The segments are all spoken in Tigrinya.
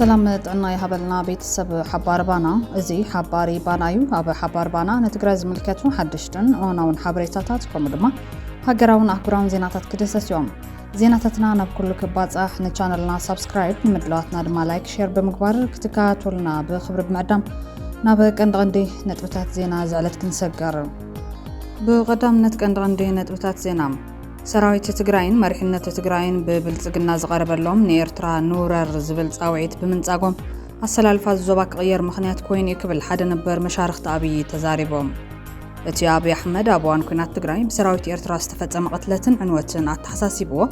سلامة أنا يهبلنا بيت السب حبار بانا زي حباري بانايو أبا حبار بانا نتجرز ملكته حدشتن أنا ونحبريتات كمدما هجراون أخبرون زيناتات كدسة يوم زيناتنا أنا بكل كبات إحنا channelنا سبسكرايب نمدلاتنا دما لايك شير بمقبار كتكات ولنا بخبر بمعدم نابك أندغندي نتبتات زينا زعلت كنسجر بقدام نتكندغندي نتبتات زينا سراويت تግራይን መሪሕነት ትግራይን ብብልጽግና ዝቀረበሎም ንኤርትራ ኑረር ዝብል ጻውዒት ብምንጻጎም አሰላልፋ ዞባ ቅየር ምኽንያት ኮይኑ ይክብል ሓደ ነበር መሻርክቲ አብይ ተዛሪቦም እቲ አብይ አሕመድ አብዋን ኩናት ትግራይ በሰራዊት ኤርትራ ዝተፈጸመ ቅትለትን ዕንወትን አተሓሳሲብዎ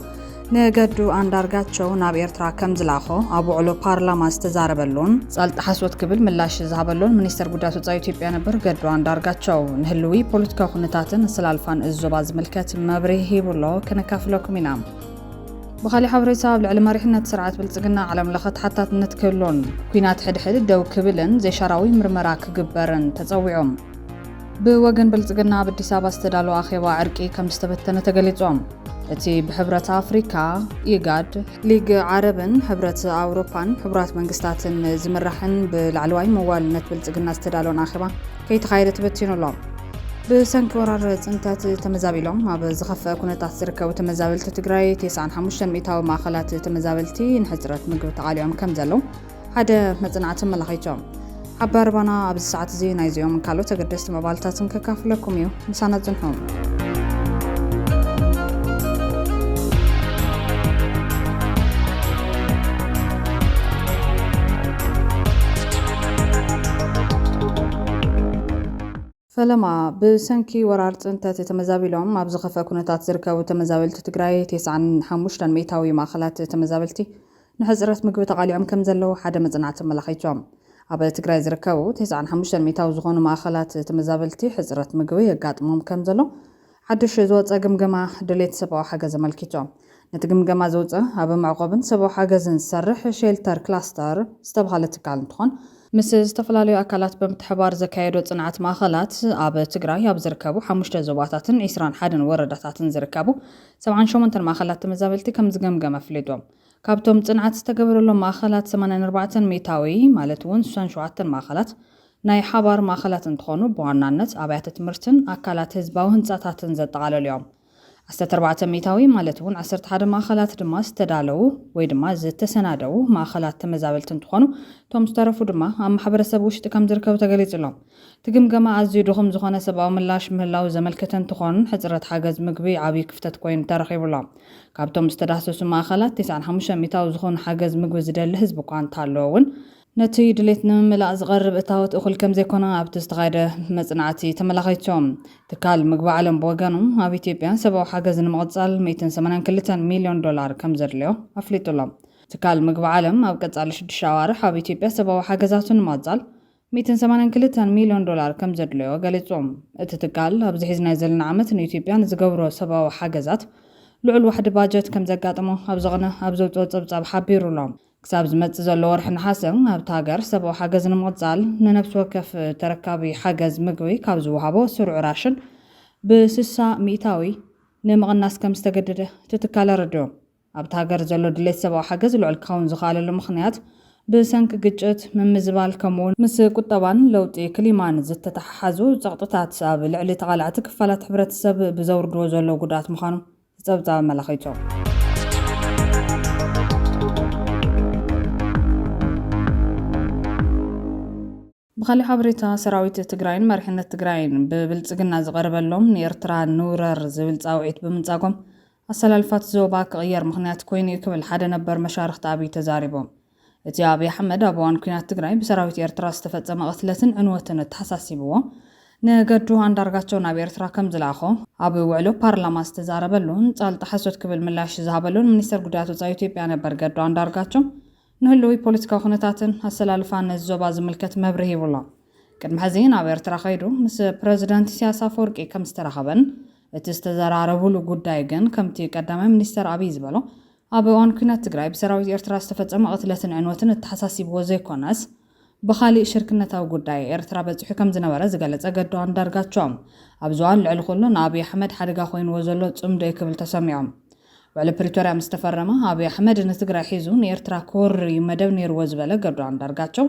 ነገዱ አንዳርጋቸው ናብ ኤርትራ ከም ዝላኾ አብ ውዕሎ ፓርላማ ዝተዛረበሉን ጻልጥ ሓስወት ክብል ምላሽ ዝሃበሉን ሚኒስተር ጉዳያት ወጻኢ ኢትዮጵያ ነበር ገዱ አንዳርጋቸው ንህልዊ ፖለቲካዊ ኩነታትን አሰላልፋን እዞባ ዝምልከት መብርሂ ሂብሎ ከነካፍለኩም ኢና بخالي حبريتا بالعلم مريحنا سرعة بلጽግና ዓለም ለኸ ተሓታትነት ክህሎን ኩናት ሕድሕድ ደው ክብልን ዘይሻራዊ ምርመራ ክግበርን ተጸዊዖም ብወገን በልጽግና በአዲስ አበባ ዝተዳለው አኼባ ዕርቂ ከም ዝተበተነ ተገሊጾም እቲ ብሕብረት አፍሪካ ኢጋድ ሊግ ዓረብን ሕብረት አውሮፓን ሕብራት መንግስታትን ዝምራሕን ብላዕለዋይ መዋልነት በልጽግና ዝተዳለውን አኼባ ከይተኻየደ ተበቲኑሎም ብሰንኪ ወራር ጽንታት ተመዛቢሎም ኣብ ዝኸፈአ ኩነታት ዝርከቡ ተመዛበልቲ ትግራይ 95 ሚእታዊ ማእኸላት ተመዛበልቲ ንሕፅረት ምግቢ ተቃሊዖም ከም ዘለው ሓደ መጽናዕቲ መላኺቶም حبار بانا أبز ساعات زي نايزيوم من كالو تقدست مبالتاتن ككافلكم يو مسانا زنحوم فلما بسنكي ورارت انت تتمزابلهم أبز خفا كونتات زركاو تمزابلت تقراي 95 ميتاوي ماخلات تمزابلتي نحزرت مقبي تقاليعم كم زلو حدا مزنعت ملاخيتهم ኣብ ትግራይ ዝርከቡ 95 ሚእታዊ ዝኾኑ ማእኸላት ተመዛበልቲ ሕፅረት ምግቢ የጋጥሞም ከም ዘሎ ሓድሽ ዝወፀ ግምገማ ድሌት ሰብኣዊ ሓገዝ ኣመልኪቶም ነቲ ግምገማ ዝወፀ ኣብ ማዕቆብን ሰብኣዊ ሓገዝን ዝሰርሕ ሼልተር ክላስተር ዝተባሃለ ትካል እንትኾን ምስ ዝተፈላለዩ ኣካላት ብምትሕባር ዘካየዶ ጽንዓት ማእኸላት ኣብ ትግራይ ኣብ ዝርከቡ 5 ዞባታትን 21 ወረዳታትን ዝርከቡ 78 ማእኸላት ተመዛበልቲ ከም ዝገምገመ ኣፍሊጦም ካብቶም ጽንዓት ዝተገበረሎም ማእኸላት 84 ሚእታዊ ማለት እውን 67 ማእኸላት ናይ ሓባር ማእኸላት እንትኾኑ ብዋናነት ኣብያተ ትምህርትን ኣካላት ህዝባዊ ህንጻታትን ዘጠቃለሉ እዮም 14 ሚእታዊ ማለት እውን 11 ማእኸላት ድማ ዝተዳለው ወይ ድማ ዝተሰናደው ማእኸላት ተመዛበልቲ እንትኾኑ ቶም ዝተረፉ ድማ ኣብ ማሕበረሰብ ውሽጢ ከም ዝርከቡ ተገሊጹሎም ትግምገማ ኣዝዩ ድኹም ዝኾነ ሰብኣዊ ምላሽ ምህላው ዘመልክተ እንትኾኑ ሕፅረት ሓገዝ ምግቢ ዓብይ ክፍተት ኮይኑ ተረኺቡሎም ካብቶም ዝተዳሰሱ ማእኸላት 95 ሚእታዊ ዝኾኑ ሓገዝ ምግቢ ዝደሊ ህዝቢ እኳ እንተሃለዎ እውን ነቲ ድሌት ንምምላእ ዝቐርብ እታወት እኹል ከም ዘይኮነ ኣብቲ ዝተኻየደ መጽናዕቲ ተመላኺቶም ትካል ምግቢ ዓለም ብወገኑ ኣብ ኢትዮጵያ ሰብኣዊ ሓገዝ ንምቕጻል 182 ሚልዮን ዶላር ከም ዘድልዮ ኣፍሊጡሎም ትካል ምግቢ ዓለም ኣብ ቀጻሊ 6 ኣዋርሕ ኣብ ኢትዮጵያ ሰብኣዊ ሓገዛቱ ንምቕጻል 182 ሚልዮን ዶላር ከም ዘድልዮ ገሊጾም እቲ ትካል ኣብ ዝሒዝናይ ዘለና ዓመት ንኢትዮጵያ ዝገብሮ ሰብኣዊ ሓገዛት ልዑል ዋሕዲ ባጀት ከም ዘጋጥሞ ኣብ ዘቕነ ኣብ ዘውፅኦ ፀብጻብ ሓቢሩሎም ክሳብ ዝመጽእ ዘሎ ወርሒ ነሓሰ ኣብቲ ሃገር ሰብኣዊ ሓገዝ ንምቕጻል ንነፍሲ ወከፍ ተረካቢ ሓገዝ ምግቢ ካብ ዝወሃቦ ስሩዕ ራሽን ብ60 ሚእታዊ ንምቕናስ ከም ዝተገደደ ትትካል ኣረድዮም ኣብቲ ሃገር ዘሎ ድሌት ሰብኣዊ ሓገዝ ልዑል ክኸውን ዝኸኣለሉ ምኽንያት ብሰንኪ ግጭት ምምዝባል ከምኡውን ምስ ቁጠባን ለውጢ ክሊማን ዝተተሓሓዙ ፀቕጥታት ኣብ ልዕሊ ተቓላዕቲ ክፋላት ሕብረተሰብ ብዘውርድዎ ዘሎ ጉድኣት ምዃኑ ፀብጻብ ኣመላኺቶም بخالي حبريتا سراويت تግራይን መሪሕነት ትግራይን ብብልጽግና ዝቀረበሎም ንኤርትራ ኑረር ዝብል ጻውዒት ብምንጻጎም አሰላልፋት ዞባ ቅየር ምኽንያት ኮይኑ ይክብል ሓደ ነበር መሻርክቲ አብይ ተዛሪቦም እቲ አብይ አሕመድ አብዋን ኩናት ትግራይ በሰራዊት ኤርትራ ዝተፈጸመ ቅትለትን ዕንወትን ተሓሳሲብዎ ነገዱ አንዳርጋቸው ናብ ኤርትራ ከም ዝላኾ ኣብ ውዕሎ ፓርላማ ዝተዛረበሉን ጻልጥ ሓሶት ክብል ምላሽ ዝሃበሉን ሚኒስተር ጉዳያት ወጻኢ ኢትዮጵያ ነበር ገዱ አንዳርጋቸው ንህልዊ ፖለቲካዊ ኩነታትን አሰላልፋን ዞባ ዝምልከት መብርሂ ይብሎ ቅድሚ ሕዚ ናብ ኤርትራ ኸይዱ ምስ ፕሬዝዳንት ኢሳያስ አፈወርቂ ከም ዝተራኸበን እቲ ዝተዘራረቡሉ ጉዳይ ግን ከምቲ ቀዳማይ ሚኒስተር አብይ ዝበሎ ኣብ እዋን ኩናት ትግራይ በሰራዊት ኤርትራ ዝተፈጸመ ቅትለትን ዕንወትን ተሓሳሲብዎ ዘይኮነስ ብኻሊእ ሽርክነታዊ ጉዳይ ኤርትራ በጽሑ ከም ዝነበረ ዝገለጸ ገዱ አንዳርጋቸው ኣብ ዝዋን ልዕሊ ኩሉ ንአብይ አሕመድ ሓደጋ ኮይንዎ ዘሎ ጽምዶ ይክብል ተሰሚዖም وعلى بريتوريا مستفرمة أبي أحمد نتقرأ حيزون يرترا كور يمدو نير وزبلة قدو عن دارقاتشو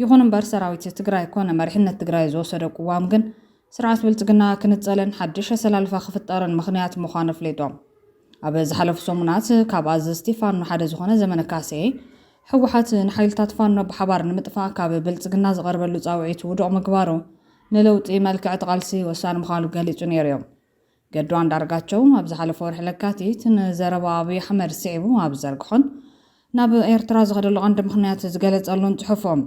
يخون مبار سراويت تقرأ يكون مرحلنا تقرأ يزوسر قوامقن سرعات بلتقنا كنت زالن حدش سلالفا خفتارن مخنيات مخانف ليدوم أبي زحلف سومنات كاب أزستي فانو حدا زخونة زمن كاسي حوحات نحيلتات فانو بحبار نمتفا كاب بلتقنا زغرب اللو تاوعيت ودعو مقبارو نلوت ملكع تغالسي وسان مخالو قاليتو نيريوم قدو عن دارقاتشو أبز حلفو رحلكاتي تنزربا أبي حمد سعيبو أبزرقخون ناب إيرترا زغدلو عند مخنيات زقالت ألون تحفهم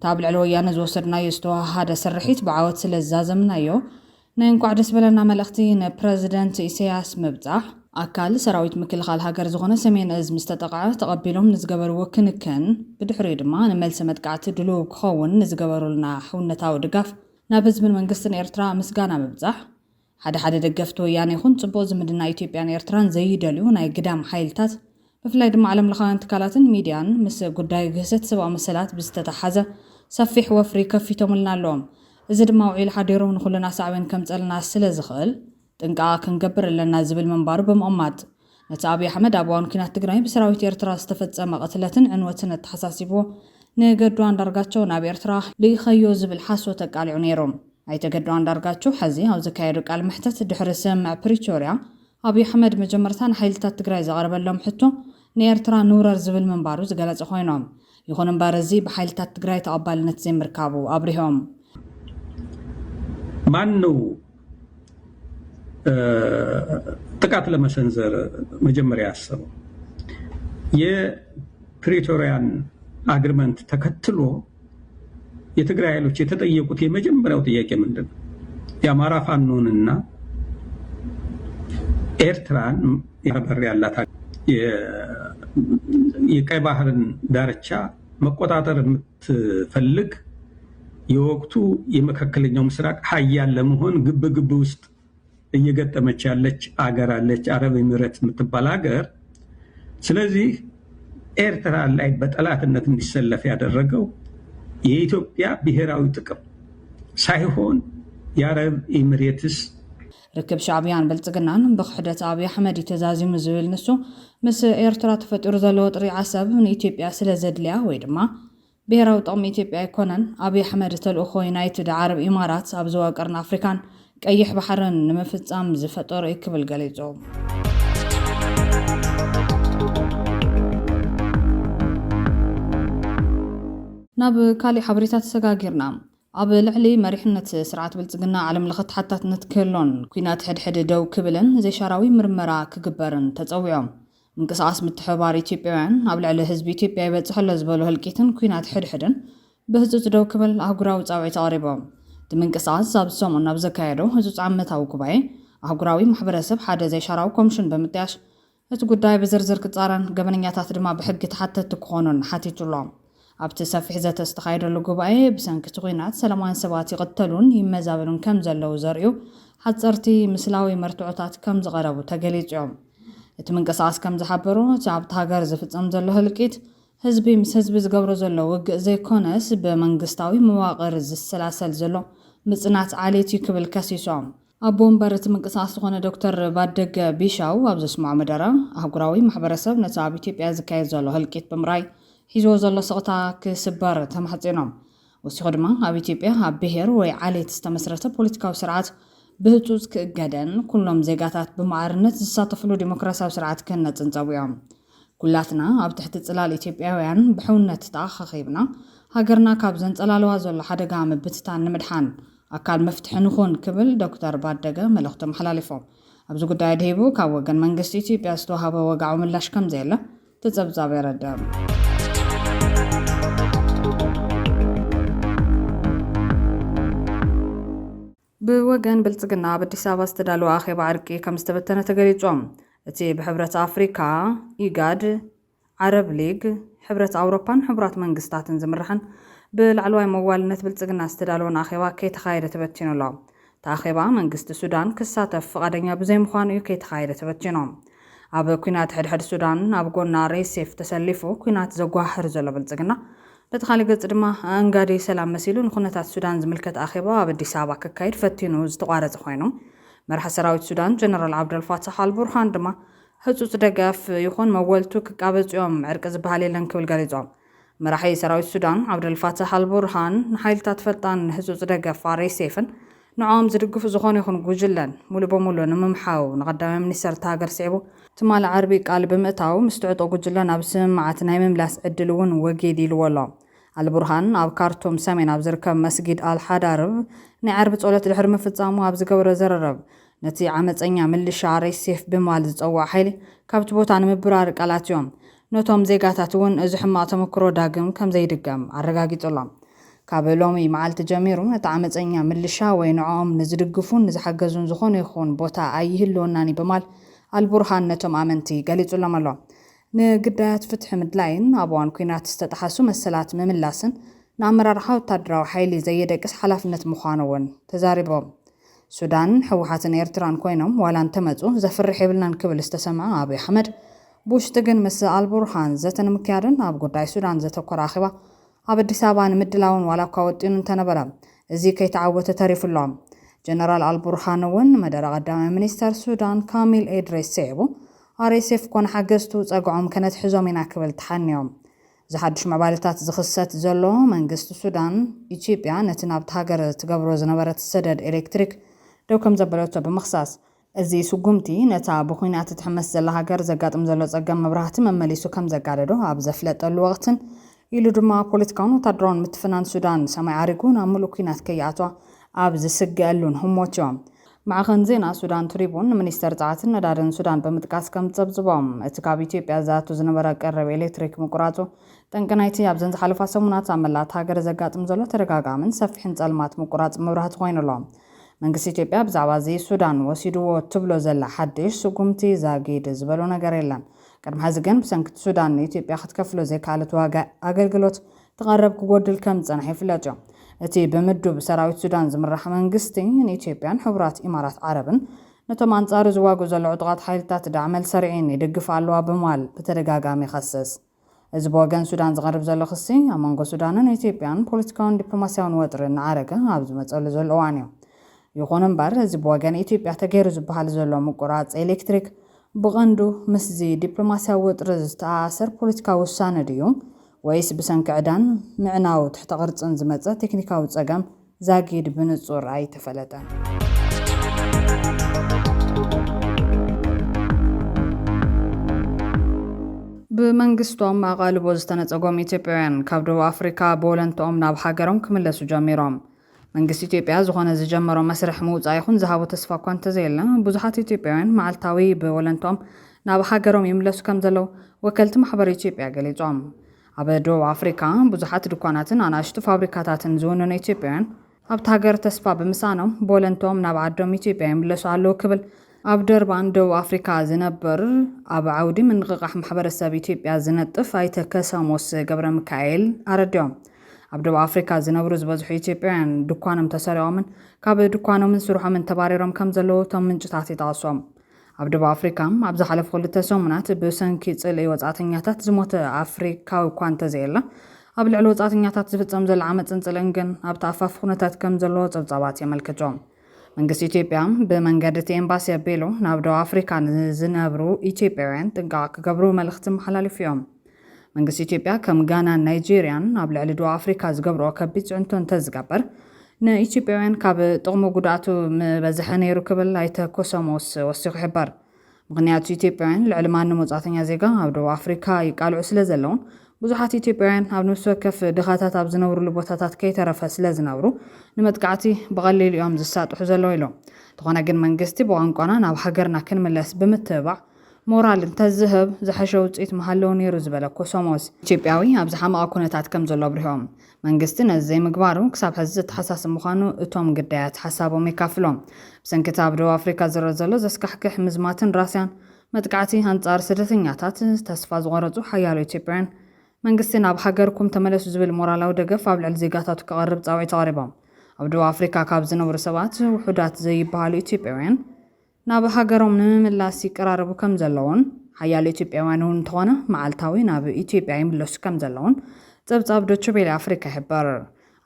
تابع الويان زوسرنا يستوها هذا سرحيت بعوات سلزازمنا يو نين قاعد سبلنا ملختين بريزيدنت إسياس مبزح أكال سراويت مكلخال هاجر زغنا سمين أز مستطقعة تقبلهم نزقبر وكنكن بدحريد ما نمل سمت قاعد دلوك خون نزقبروا لنا حونة تاو دقاف نابز من منقصن إيرترا مسقانا مبزح حدا دقفتو يعني خون تبوز مدنا إثيوبيان إيرتران زي دليو ناي قدام حيلتات بفلاي دم عالم لخان تكالاتن ميديان مس قداي قهست سبا مسلات بستتحازة سفيح وفري كفيتهم لنا اللوم إذا دماوعي لحديرون خلنا سعوين كم تقلنا السلازغل تنقع كنقبر لنا زبل منبار بمؤمات نتابي حمد أبوان كنا تقرأي بسراويت إيرترا استفدت أما قتلتن عنوتنا التحساسيبو نقدوان درقاتشو نابي إيرترا ليخيو زبل حاسو تقالي عنيروم أي تقدوان درقاتشو حزي أو زكايرو قال محتت دحرسم مع بريتوريا أبي حمد مجمرتان حيلتات تقرأي زغرب اللوم حتو نيرترا نورر زبل منبارو زقالت أخوينهم يخون مبارزي بحيلتات تقرأي تقبال نتزين مركابو أبريهم ማነው ጥቃት ለመሰንዘር መጀመሪያ ያሰበው? የፕሪቶሪያን አግሪመንት ተከትሎ የትግራይ ኃይሎች የተጠየቁት የመጀመሪያው ጥያቄ ምንድነው? የአማራ ፋኖንና ኤርትራን ያበር ያላት የቀይ ባህርን ዳርቻ መቆጣጠር የምትፈልግ የወቅቱ የመካከለኛው ምስራቅ ሀያል ለመሆን ግብ ውስጥ እየገጠመች ያለች አገር አለች፣ አረብ ኤሚሬት የምትባል አገር። ስለዚህ ኤርትራ ላይ በጠላትነት እንዲሰለፍ ያደረገው የኢትዮጵያ ብሔራዊ ጥቅም ሳይሆን የአረብ ኤሚሬትስ ركب شعبيان بلتقنان بخحدة أبي أحمد تزازي مزول نسو مس إيرترا تفتر ذلو طري عساب من إثيوبيا سلا زدليا ويدما بهراو طقم إثيوبيا يكونن أبي أحمد تلقخو ينايتد عرب إمارات أبزوا قرن أفريكان كأيح بحرن نمفتام زفتور إكبل قليزو ناب كالي حبريتات سقاقيرنا أب العلي مريحنة سرعات بلتقنا عالم لخط حتى نتكلون كوينات حد دو كبلن زي شراوي مرمرا كقبرن تتويعهم من قصاص متحبار إثيوبيان أب العلي حزب إثيوبيا بتحل زبالو هالكيتن كوينات حدن بهزوت دو كبل أهقراو تاوعي تقريبهم من قصاص زاب سومن نبزا كايرو هزوت عمتاو كوباي أهقراوي محبرسب حدا زي شراو كومشن بمتاش هتقول داي بزرزر كتارن قبنياتات دما بحق حتى تكونن حتى تلوم أبت سفح ذات استخير اللقبائي بسنك تغينات سلمان سباتي قتلون يمزابلون كم زلو زريو حتصرتي مسلاوي مرتوعتات كم زغربو تقليج يوم اتمن قصاص كم زحبرو تعبت هاقر زفت أمزلو هلقيت هزبي مس هزبي زقبرو زلو وق زي كونس بمنقستاوي مواقر السلاسل زلو مصنات عاليتي كبل كاسيسوم أبون برت من قصاص غنى دكتور بادق بيشاو أبز اسمع مدرا أهقراوي محبرسب نتابي تيبيا زكاية زلو هلقيت بمراي حيزو زلو سقطا كسبار تمحطينهم وسيخو دما أب إثيوبيا أب بهير وي عالي تستمسرته بوليتيكاو سرعات بهتوز كقدن كلهم زيقاتات بمعارنة زساطفلو ديمقراساو سرعات كنت انتاويهم كلاتنا أب تحت تسلال إثيوبياويان بحونة تتاخ خيبنا هاقرنا كابزن تسلالوا زلو حدا قام بتتان نمدحان أكال مفتح نخون كبل دكتور بادقة ملوختم حلاليفو أبزو قدايد هيبو كاوغن منقس إثيوبيا ستوهابا وقعو ملاش كم زيلا تتزبزاب يردام بوجن بلتقنا بالدسابة استدلوا آخر بعركي كم استبتنا تجريجهم تي بحبرة أفريقيا إيجاد عرب ليج حبرة أوروبا حبرات منقسطات زمرحن بالعلواي موالنت بلتقنا استدلوا آخر كي تخير تبتشنوا لهم تأخيبا منقسط السودان كساتف قادنيا بزي مخانو كي تخير تبتشنهم أب كينات حد السودان أب قلنا ريسيف تسلفو كينات زقواحر زلا بلتقنا بتخالي قد ما انقادي سلام مسيلون خونتات السودان زملكت أخيبا بالدسابة كايد فتينو زتقارة خوينو مرح سراوي السودان جنرال عبد الفاتح البرهان دما ህጹጽ ደጋፍ ይኹን መወልቱ ክቃበጽዮም ዕርቂ ዝበሃል የለን ክብል ገሊጾም መራሒ ሰራዊት ሱዳን ዓብደልፋታሕ አልቡርሃን ንሓይልታት ፈጣን ህጹጽ ደጋፍ RSFን ንዖም ዝድግፉ ዝኾነ ይኹን ጉጅለን ሙሉ በሙሉ ንምምሓው ንቐዳማይ ሚኒስተር ሃገር ስዒቡ ትማል ዓርቢ ቃል ብምእታው ምስ ትዕጦ ጉጅለን ኣብ ስምዓት ናይ ምምላስ ዕድል እውን ወጊድ ኢልዎ ኣሎ። አልቡርሃን ኣብ ካርቱም ሰሜን ኣብ ዝርከብ መስጊድ አልሓዳርብ ናይ ዓርቢ ጸሎት ድሕሪ ምፍጻሙ ኣብ ዝገበሮ ዘረረብ ነቲ ዓመፀኛ ምልሻ RSF ብምባል ዝጸዋዕ ሓይሊ ካብቲ ቦታ ንምብራር ቃላት እዮም ነቶም ዜጋታት እውን እዚ ሕማቕ ተመክሮ ዳግም ከም ዘይድገም ኣረጋጊጹሎም። ካብ ሎሚ መዓልቲ ጀሚሩ ነቲ ዓመፀኛ ምልሻ ወይ ንዖም ንዝድግፉን ንዝሓገዙን ዝኾነ ይኹን ቦታ ኣይህልወናኒ ብምባል አልቡርሃን ነቶም ኣመንቲ ገሊጹሎም ኣሎ። ንግዳያት ፍትሒ ምድላይን ኣብ እዋን ኩናት ዝተጣሓሱ መሰላት ምምላስን ንኣመራርሓ ወታደራዊ ሓይሊ ዘየደቅስ ሓላፍነት ምዃኑ እውን ተዛሪቦም። ሱዳን ሕወሓትን ኤርትራን ኮይኖም ዋላ እንተመፁ ዘፍርሕ የብልናን ክብል ዝተሰምዐ ኣብይ ኣሕመድ ብውሽጢ ግን ምስ አልቡርሃን ዘተ ንምክያድን ኣብ ጉዳይ ሱዳን ዘተኮረ ኣኼባ ኣብ አዲስ አበባ ንምድላውን ዋላ እኳ ወጢኑ እንተነበረ እዚ ከይተዓወተ ተሪፉሎም። ጀነራል አልቡርሃን እውን መደረ ቀዳማይ ሚኒስተር ሱዳን ካሚል ኤድሬስ ስዒቡ RSF ኮነ ሓገዝቱ ጸግዖም ከነትሕዞም ኢና ክብል ተሓንዮም። ዝሓድሽ መባልታት ዝኽሰት ዘሎ መንግስቲ ሱዳን ኢትዮጵያ ነቲ ናብቲ ሃገር ትገብሮ ዝነበረት ሰደድ ኤሌክትሪክ ደው ከም ዘበለቶ ብምኽሳስ እዚ ስጉምቲ ነታ ብኹናት ትሕመስ ዘላ ሃገር ዘጋጥም ዘሎ ጸገም መብራህቲ መመሊሱ ከም ዘጋደዶ ኣብ ዘፍለጠሉ ወቕትን ኢሉ ድማ ፖለቲካውን ወታደራውን ምትፍናን ሱዳን ሰማይ ዓሪጉ ናብ ሙሉእ ኩናት ከይኣቷ ኣብ ዝስግአሉን ህሞት እዮም። ማዕኸን ዜና ሱዳን ትሪቡን ሚኒስተር ጸዓትን ነዳድን ሱዳን ብምጥቃስ ከም ዘብጽቦም እቲ ካብ ኢትዮጵያ ዝኣቱ ዝነበረ ቀረብ ኤሌክትሪክ ምቁራጹ ጠንቂ ናይቲ ኣብዘን ዝሓለፋ ሰሙናት ኣብ መላእቲ ሃገር ዘጋጥም ዘሎ ተደጋጋምን ሰፊሕን ጸልማት ምቁራጽ መብራህቲ ኮይኑሎም። መንግስቲ ኢትዮጵያ ብዛዕባ እዚ ሱዳን ወሲድዎ ትብሎ ዘላ ሓድሽ ስጉምቲ ዛጊድ ዝበሎ ነገር የለን። ቅድሚ ሕዚ ግን ብሰንኪቲ ሱዳን ንኢትዮጵያ ክትከፍሎ ዘይከኣለት ዋጋ ኣገልግሎት ትቐረብ ክጎድል ከም ዝጸንሐ ይፍለጥ እዩ። እቲ ብምድብ ሰራዊት ሱዳን ዝምራሕ መንግስቲ ንኢትዮጵያን ሕቡራት ኢማራት ዓረብን ነቶም አንጻሩ ዝዋግኡ ዘሎ ዕጡቓት ሓይልታት ዳዕመል ሰሪዒን ይድግፍ ኣለዋ ብምባል ብተደጋጋሚ ይኸስስ። እዚ ብወገን ሱዳን ዝቐርብ ዘሎ ክሲ ኣብ መንጎ ሱዳንን ኢትዮጵያን ፖለቲካውን ዲፕሎማስያውን ወጥሪ እናዓረገ ኣብ ዝመፀሉ ዘሎ እዋን እዩ። ይኹን እምበር እዚ ብወገን ኢትዮጵያ ተገይሩ ዝበሃል ዘሎ ምቁራጽ ኤሌክትሪክ ብቐንዱ ምስዚ ዲፕሎማስያዊ ወጥሪ ዝተኣሰር ፖለቲካዊ ውሳነ ድዩ ወይስ ብሰንኪ ዕዳን ምዕናው ትሕተ ቅርጽን ዝመጸ ቴክኒካዊ ጸገም ዛጊድ ብንጹር ኣይተፈለጠን። ብመንግስቶም ኣቓልቦ ዝተነጸጎም ኢትዮጵያውያን ካብ ደቡብ ኣፍሪካ ብወለንቶኦም ናብ ሃገሮም ክምለሱ ጀሚሮም። መንግስቲ ኢትዮጵያ ዝኾነ ዝጀመሮ መስርሕ ምውጻእ ይኹን ዝሃቦ ተስፋ እኳ እንተዘየለ ብዙሓት ኢትዮጵያውያን መዓልታዊ ብወለንቶኦም ናብ ሃገሮም ይምለሱ ከም ዘለው ወከልቲ ማሕበር ኢትዮጵያ ገሊጾም። ኣብ ደቡብ ኣፍሪካ ብዙሓት ድኳናትን ኣናእሽቱ ፋብሪካታትን ዝውንኑ ኢትዮጵያውያን ኣብቲ ሃገር ተስፋ ብምሳኖም ብወለንቶኦም ናብ ዓዶም ኢትዮጵያ ይምለሱ ኣለዉ ክብል ኣብ ደርባን ደቡብ ኣፍሪካ ዝነበር ኣብ ዓውዲ ምንቅቃሕ ማሕበረሰብ ኢትዮጵያ ዝነጥፍ ኣይተ ከሰሞስ ገብረ ሚካኤል ኣረድዮም። ኣብ ደቡብ ኣፍሪካ ዝነብሩ ዝበዝሑ ኢትዮጵያውያን ድኳኖም ተሰሪቖምን ካብ ድኳኖምን ስርሖምን ተባሪሮም ከም ዘለዉ እቶም ምንጭታት ይጠቕሶም። ኣብ ደቡብ ኣፍሪካ ኣብ ዝሓለፉ 2 ሰሙናት ብሰንኪ ጽልኢ ወጻእተኛታት ዝሞተ ኣፍሪካዊ እኳ እንተዘየለ ኣብ ልዕሊ ወጻእተኛታት ዝፍጸም ዘሎ ዓመፅን ጽልእን ግን ኣብቲ ኣፋፍ ኩነታት ከም ዘለዎ ጸብጻባት የመልክቶም። መንግስቲ ኢትዮጵያ ብመንገዲ እቲ ኤምባሲ ኣቢሉ ናብ ደቡብ ኣፍሪካ ዝነብሩ ኢትዮጵያውያን ጥንቃቐ ክገብሩ መልእኽቲ መሓላሊፉ እዮም። መንግስቲ ኢትዮጵያ ከም ጋናን ናይጄርያን ኣብ ልዕሊ ደቡብ ኣፍሪካ ዝገብርኦ ከቢድ ጽዕንቶ እንተዝገበር ንኢትዮጵያውያን ካብ ጥቕሙ ጉድኣቱ ምበዝሐ ነይሩ ክብል ኣይተ ኮሰሞስ ወሲኹ ይሕበር። ምክንያቱ ኢትዮጵያውያን ልዕሊ ማንም ወጻእተኛ ዜጋ ኣብ ደቡብ ኣፍሪካ ይቃልዑ ስለ ዘለውን ብዙሓት ኢትዮጵያውያን ኣብ ነፍሲ ወከፍ ድኻታት ኣብ ዝነብሩሉ ቦታታት ከይተረፈ ስለ ዝነብሩ ንመጥቃዕቲ ብቐሊሉ እዮም ዝሳጥሑ ዘለዉ ኢሎም። እንተኾነ ግን መንግስቲ ብቋንቋና ናብ ሃገርና ክንምለስ ብምትባዕ ሞራል እንተዝህብ ዝሓሸ ውፅኢት መሃለዉ ነይሩ ዝበለ ኮሰሞስ ኢትዮጵያዊ ኣብ ዝሓመቐ ኩነታት ከም ዘሎ ኣብሪሆም። መንግስቲ ነዚ ዘይምግባሩ ክሳብ ሕዚ ተሓሳሲ ምዃኑ እቶም ግዳያት ሓሳቦም ይካፍሎም። ብሰንኪታ ኣብ ደቡብ ኣፍሪካ ዝረአ ዘሎ ዘስካሕክሕ ምዝማትን ራስያን መጥቃዕቲ አንጻር ስደተኛታት ተስፋ ዝቆረፁ ሓያሎ ኢትዮጵያውያን መንግስቲ ናብ ሃገርኩም ተመለሱ ዝብል ሞራላዊ ደገፍ ኣብ ልዕሊ ዜጋታቱ ክቐርብ ጻውዒት ተቐሪቦም። ኣብ ደቡብ ኣፍሪካ ካብ ዝነብሩ ሰባት ውሑዳት ዘይበሃሉ ኢትዮጵያውያን ናብ ሃገሮም ንምምላስ ይቀራረቡ ከም ዘለውን ሓያሎ ኢትዮጵያውያን እውን እንተኾነ መዓልታዊ ናብ ኢትዮጵያ ይምለሱ ከም ዘለውን ጸብጻብ ዶቼ ቬለ ኣፍሪካ ይሕበር።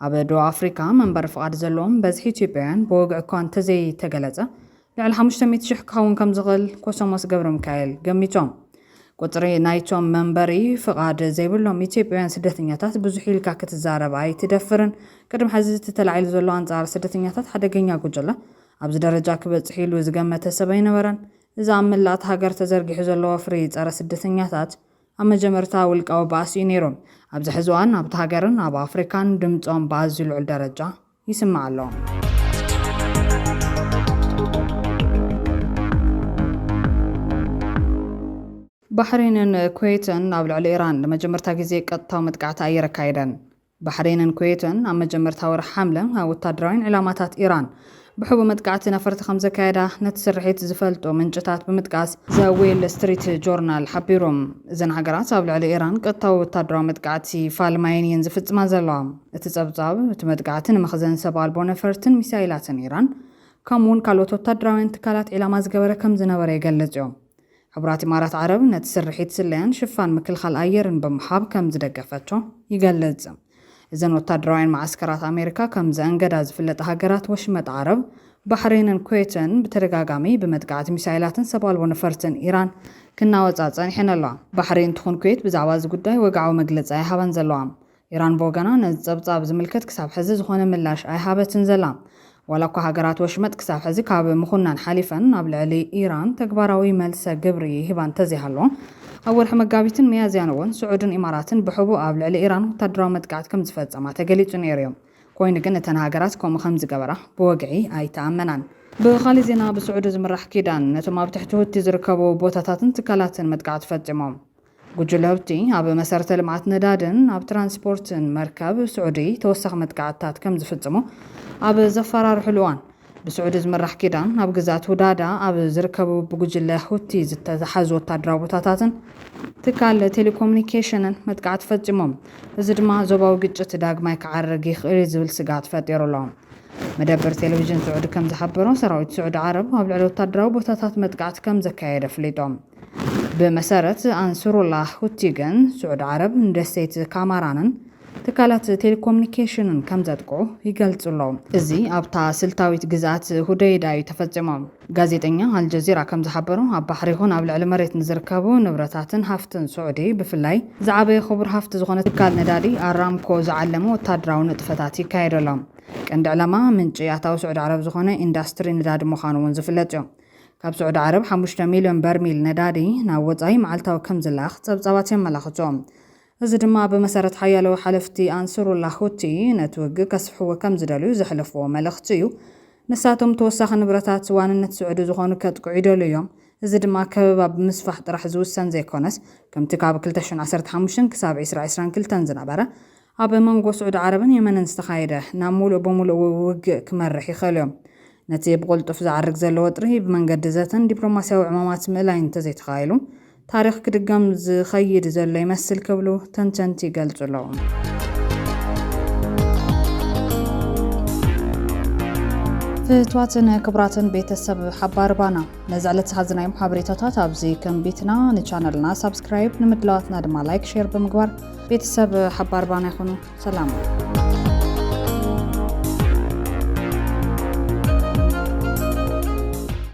ኣብ ደቡብ ኣፍሪካ መንበሪ ፍቓድ ዘለዎም በዝሒ ኢትዮጵያውያን ብወግዒ እኳ እንተዘይተገለጸ ልዕሊ 500,000 ክኸውን ከም ዝኽእል ኮሶሞስ ገብረ ሚካኤል ገሚቶም ቁፅሪ ናይቶም መንበሪ ፍቓድ ዘይብሎም ኢትዮጵያውያን ስደተኛታት ብዙሕ ኢልካ ክትዛረብ ኣይትደፍርን ቅድሚ ሕዚ ተተላዒሉ ዘሎ ኣንጻር ስደተኛታት ሓደገኛ ጉጅለ ኣብዚ ደረጃ ክበፅሕ ኢሉ ዝገመተ ሰብ ኣይነበረን እዛ ኣብ መላእቲ ሃገር ተዘርጊሑ ዘሎ ወፍሪ ፀረ ስደተኛታት ኣብ መጀመርታ ውልቃዊ ባእሲ እዩ ነይሮም ኣብዚ ሕዚ እዋን ኣብቲ ሃገርን ኣብ ኣፍሪካን ድምፆም ብኣዝዩ ልዑል ደረጃ ይስማዕ ኣሎ ባህሬንን ኩዌትን ኣብ ልዕሊ ኢራን ንመጀመርታ ግዜ ቀጥታዊ መጥቃዕቲ ኣየር ኣካይደን ባህሬንን ኩዌትን ኣብ መጀመርታ ወርሒ ሓምለ ኣብ ወታደራዊ ዕላማታት ኢራን ብሕቡ መጥቃዕቲ ነፈርቲ ከም ዘካየዳ ነቲ ስርሒት ዝፈልጡ ምንጭታት ብምጥቃስ ዘ ዌል ስትሪት ጆርናል ሓቢሮም እዘን ሃገራት ኣብ ልዕሊ ኢራን ቀጥታዊ ወታደራዊ መጥቃዕቲ ፋልማይን ዝፍጽማ ዘለዋ እቲ ጸብጻብ እቲ መጥቃዕቲ ንመኽዘን ሰብ ኣልቦ ነፈርትን ሚሳይላትን ኢራን ከምኡውን ካልኦት ወታደራውያን ትካላት ዕላማ ዝገበረ ከም ዝነበረ ይገልጽ እዮም ሕቡራት ኢማራት ዓረብ ነቲ ስርሒት ስለያን ሽፋን ምክልኻል ኣየርን ብምሓብ ከም ዝደገፈቶ ይገልጽ እዘን ወታደራውያን ማዓስከራት ኣሜሪካ ከም ዘእንገዳ ዝፍለጥ ሃገራት ወሽመጥ ዓረብ ባህሬንን ኩዌትን ብተደጋጋሚ ብመጥቃዕቲ ሚሳይላትን ሰብ ኣልቦ ነፈርትን ኢራን ክናወፃ ጸኒሐን ኣለዋ ባህሬን ትኹን ኩዌት ብዛዕባ እዚ ጉዳይ ወግዓዊ መግለፂ ኣይሃበን ዘለዋ ኢራን ብወገና ነዚ ጸብጻብ ዝምልከት ክሳብ ሕዚ ዝኾነ ምላሽ ኣይሃበትን ዘላ ዋላ እኳ ሃገራት ወሽመጥ ክሳብ ሕዚ ካብ ምኹናን ሓሊፈን ኣብ ልዕሊ ኢራን ተግባራዊ መልሰ ግብሪ ይህባ እንተዘይሃለዎ ኣብ ወርሒ መጋቢትን መያዝያን እውን ስዑድን ኢማራትን ብሕቡ ኣብ ልዕሊ ኢራን ወታደራዊ መጥቃዕቲ ከም ዝፈጸማ ተገሊጹ ነይሩ እዮም ኮይኑ ግን እተን ሃገራት ከምኡ ከም ዝገበራ ብወግዒ ኣይተኣመናን ብኻሊእ ዜና ብስዑድ ዝምራሕ ኪዳን ነቶም ኣብ ትሕቲ ሁቲ ዝርከቡ ቦታታትን ትካላትን መጥቃዕቲ ፈጺሞም ጉጅለ ሁቲ ኣብ መሰረተ ልምዓት ነዳድን ኣብ ትራንስፖርትን መርከብ ስዑዲ ተወሳኺ መጥቃዕትታት ከም ዝፍጽሙ ኣብ ዘፈራርሑሉ እዋን ብስዑድ ዝምራሕ ኪዳን ኣብ ግዛት ሁዳዳ ኣብ ዝርከቡ ብጉጅለ ሁቲ ዝተተሓዙ ወታደራዊ ቦታታትን ትካል ቴሌኮሙኒኬሽንን መጥቃዕቲ ፈጺሞም እዚ ድማ ዞባዊ ግጭት ዳግማይ ክዓርግ ይኽእል ዝብል ስጋት ፈጢሩሎም መደበር ቴሌቪዥን ስዑድ ከም ዝሓበሮ ሰራዊት ስዑድ ዓረብ ኣብ ልዕሊ ወታደራዊ ቦታታት መጥቃዕቲ ከም ዘካየደ ፍሊጦም ብመሰረት አንሱሩላህ ሁቲ ግን ስዑድ ዓረብ እንደሴት ካማራንን ትካላት ቴሌኮሙኒኬሽንን ከም ዘጥቅዑ ይገልጹሎም እዚ ኣብታ ስልታዊት ግዛት ሁደይዳ እዩ ተፈጺሞም ጋዜጠኛ አልጀዚራ ከም ዝሓበሮ ኣብ ባሕሪ ይኹን ኣብ ልዕሊ መሬት ንዝርከቡ ንብረታትን ሃፍትን ስዑዲ ብፍላይ ዝዓበየ ክቡር ሃፍቲ ዝኾነ ትካል ነዳዲ ኣራምኮ ዝዓለሙ ወታደራዊ ንጥፈታት ይካየደሎም ቀንዲ ዕላማ ምንጪ ኣታዊ ስዑድ ዓረብ ዝኾነ ኢንዳስትሪ ነዳዲ ምዃኑ እውን ዝፍለጥ እዮም ካብ ስዑድ ዓረብ 5 ሚልዮን በርሚል ነዳዲ ናብ ወጻኢ መዓልታዊ ከም ዝላኽ ጸብጻባት የመላኽቶም እዚ ድማ ብመሰረት ሓያለው ሓለፍቲ አንሱሩላህ ሁቲ ነቲ ውግእ ከስፍሕዎ ከም ዝደልዩ ዘሕለፍዎ መልእኽቲ እዩ ንሳቶም ተወሳኺ ንብረታት ዋንነት ስዑዲ ዝኾኑ ከጥቅዑ ይደልዩ እዮም እዚ ድማ ከበባ ብምስፋሕ ጥራሕ ዝውሰን ዘይኮነስ ከምቲ ካብ 2015 ክሳብ 2022 ዝነበረ ኣብ መንጎ ስዑድ ዓረብን የመንን ዝተኻየደ ናብ ሙሉእ ብሙሉእ ውግእ ክመርሕ ይኽእል እዮም ነቲ ብቁልጡፍ ዝዓርግ ዘሎ ወጥሪ ብመንገዲ ዘተን ዲፕሎማስያዊ ዕማማት ምእላይ እንተዘይተኻይሉ ታሪክ ክድገም ዝኸይድ ዘሎ ይመስል ክብሉ ተንተንቲ ይገልጹ ኣለዉ ፍትዋትን ክብራትን ቤተሰብ ሓባር ባና ነዚ ዕለት ዝሓዝናዮም ሓበሬታታት ኣብዚ ከንቢትና ንቻነልና ሳብስክራይብ ንምድላዋትና ድማ ላይክ ሼር ብምግባር ቤተሰብ ሓባር ባና ይኹኑ ሰላም